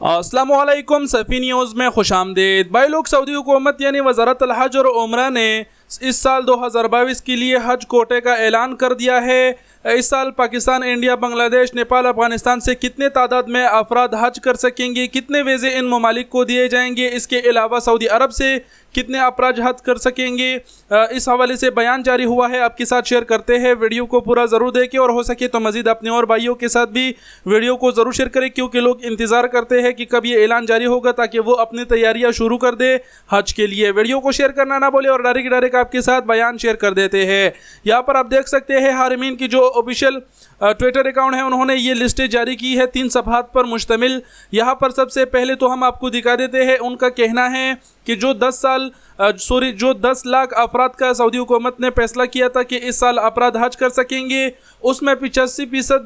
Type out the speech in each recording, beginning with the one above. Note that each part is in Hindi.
अस्सलामुअलैकुम सफ़ी न्यूज़ में खुशामदीद। भाई लोग, सऊदी हुकूमत यानी वज़ारत अल हज और उम्रा ने इस साल 2022 के लिए हज कोटे का ऐलान कर दिया है। इस साल पाकिस्तान, इंडिया, बांग्लादेश, नेपाल, अफ़गानिस्तान से कितने तादाद में अफराद हज कर सकेंगे, कितने वीज़े इन ममालिक को दिए जाएंगे, इसके अलावा सऊदी अरब से कितने अफराद हज कर सकेंगे, इस हवाले से बयान जारी हुआ है। आपके साथ शेयर करते हैं। वीडियो को पूरा ज़रूर देखें और हो सके तो मज़ीद अपने और भाइयों के साथ भी वीडियो को ज़रूर शेयर करें, क्योंकि लोग इंतज़ार करते हैं कि कब ये ऐलान जारी होगा ताकि वो अपनी तैयारियां शुरू कर दे हज के लिए। वीडियो को शेयर करना ना बोले और डायरेक्ट आपके साथ बयान शेयर कर देते हैं। यहाँ पर आप देख सकते हैं हारिमीन की जो ऑफिशियल ट्विटर अकाउंट है, उन्होंने ये लिस्टें जारी की है 3 सफ़हात पर मुश्तमिल। यहाँ पर सबसे पहले तो हम आपको दिखा देते हैं। उनका कहना है कि जो 10 लाख अफराद का सऊदी हुकूमत ने फैसला किया था कि इस साल अफराद हज कर सकेंगे, उसमें 85%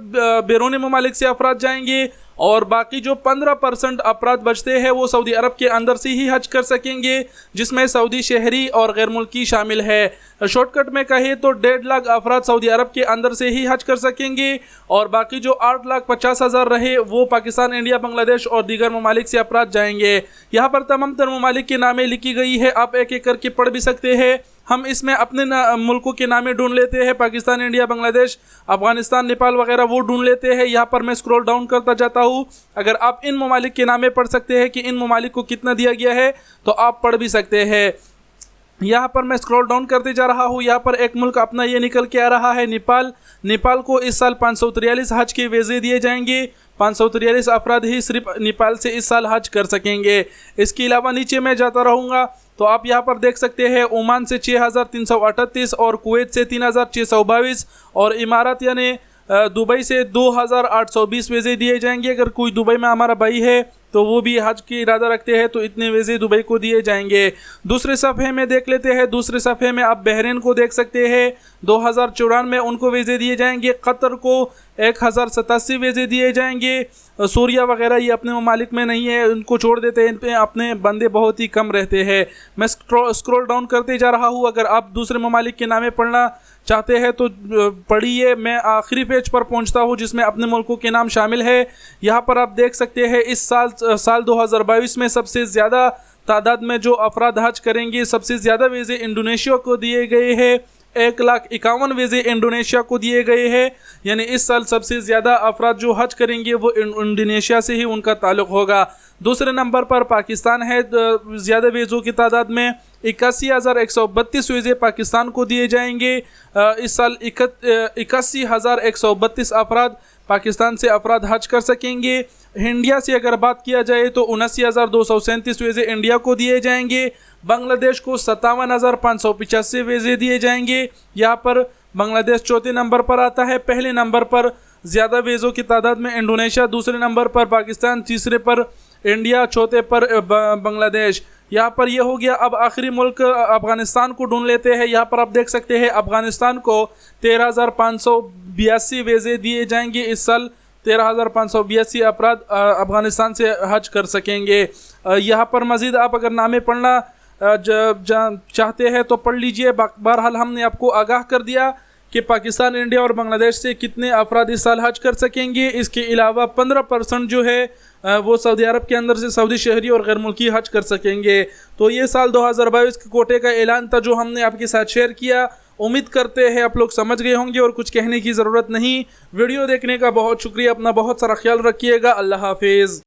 बैरूनी ममालिक से अफराद जाएंगे और बाकी जो 15% अफराद बचते हैं वो सऊदी अरब के अंदर से ही हज कर सकेंगे, जिसमें सऊदी शहरी और गैर मुल्की शामिल है। शॉर्टकट में कहे तो 1.5 लाख अफराद सऊदी अरब के अंदर से ही हज कर सकेंगे और बाकी जो 8,50,000 रहे वो पाकिस्तान, इंडिया, बांग्लादेश और दीगर ममालिक से अफराद जाएंगे। यहाँ पर तमाम तर ममालिक के नामें लिखी गई है, आप एक एक करके पढ़ भी सकते हैं। हम इसमें अपने मुल्कों के नामे ढूंढ लेते हैं, पाकिस्तान, इंडिया, बांग्लादेश, अफगानिस्तान, नेपाल वगैरह वो ढूंढ लेते हैं। यहाँ पर मैं स्क्रॉल डाउन करता जाता हूँ। अगर आप इन ममालिक के नामे पढ़ सकते हैं कि इन ममालिक को कितना दिया गया है तो आप पढ़ भी सकते हैं। यहाँ पर मैं स्क्रॉल डाउन करते जा रहा हूँ। यहाँ पर एक मुल्क अपना ये निकल के आ रहा है, नेपाल। नेपाल को इस साल 543 हज के वीज़े दिए जाएंगे। 543 अफराद ही सिर्फ नेपाल से इस साल हज कर सकेंगे। इसके अलावा नीचे मैं जाता रहूँगा तो आप यहाँ पर देख सकते हैं ओमान से 6,338 और कुवैत से 3,622 और इमारात यानी दुबई से 2,820 वीज़े दिए जाएंगे। अगर कोई दुबई में हमारा भाई है तो वो भी हज की इरादा रखते हैं तो इतने वीज़े दुबई को दिए जाएंगे। दूसरे सफ़े में देख लेते हैं। दूसरे सफ़े में आप बहरीन को देख सकते हैं, 2,094 में उनको वीज़े दिए जाएंगे। कतर को 1,087 वीज़े दिए जाएंगे। सूरिया वगैरह ये अपने ममालिक में नहीं है, उनको छोड़ देते हैं, इन पे अपने बंदे बहुत ही कम रहते हैं। मैं स्क्रॉल डाउन करते जा रहा हूँ। अगर आप दूसरे ममालिक के नामे पढ़ना चाहते हैं तो पढ़िए। मैं आखिरी पेज पर पहुँचता हूँ जिसमें अपने मुल्कों के नाम शामिल है। यहाँ पर आप देख सकते हैं इस साल 2022 में सबसे ज़्यादा तादाद में जो अफराद हज करेंगे, सबसे ज़्यादा वीज़े इंडोनेशिया को दिए गए हैं। 1,51,000 वीज़े इंडोनेशिया को दिए गए हैं। यानी इस साल सबसे ज़्यादा अफराद जो हज करेंगे वो इंडोनेशिया से ही उनका ताल्लुक़ होगा। दूसरे नंबर पर पाकिस्तान है, ज़्यादा वीज़ों की तादाद में 81,132 वीज़े पाकिस्तान को दिए जाएंगे। इस साल 81,132 अफराद पाकिस्तान से अफराद हज कर सकेंगे। इंडिया से अगर बात किया जाए तो 79,237 वीज़े इंडिया को दिए जाएंगे। बांग्लादेश को 57,585 वीज़े दिए जाएंगे। यहाँ पर बांग्लादेश चौथे नंबर पर आता है। पहले नंबर पर ज़्यादा वीज़ों की तादाद में इंडोनेशिया, दूसरे नंबर पर पाकिस्तान, तीसरे पर इंडिया, चौथे पर बांग्लादेश। यहाँ पर यह हो गया। अब आखिरी मुल्क अफ़गानिस्तान को ढूंढ लेते हैं। यहाँ पर आप देख सकते हैं अफ़गानिस्तान को 13,582 वीज़े दिए जाएंगे। इस साल 13,582 अफराद अफ़गानिस्तान से हज कर सकेंगे। यहाँ पर मज़ीद आप अगर नामे पढ़ना चाहते हैं तो पढ़ लीजिए। बहरहाल हमने आपको आगाह कर दिया कि पाकिस्तान, इंडिया और बांग्लादेश से कितने अफराद इस साल हज कर सकेंगे। इसके अलावा 15% जो है वो सऊदी अरब के अंदर से सऊदी शहरी और गैर मुल्की हज कर सकेंगे। तो ये साल 2022 के कोटे का ऐलान था जो हमने आपके साथ शेयर किया। उम्मीद करते हैं आप लोग समझ गए होंगे और कुछ कहने की ज़रूरत नहीं। वीडियो देखने का बहुत शुक्रिया। अपना बहुत सारा ख्याल रखिएगा। अल्लाह हाफिज़।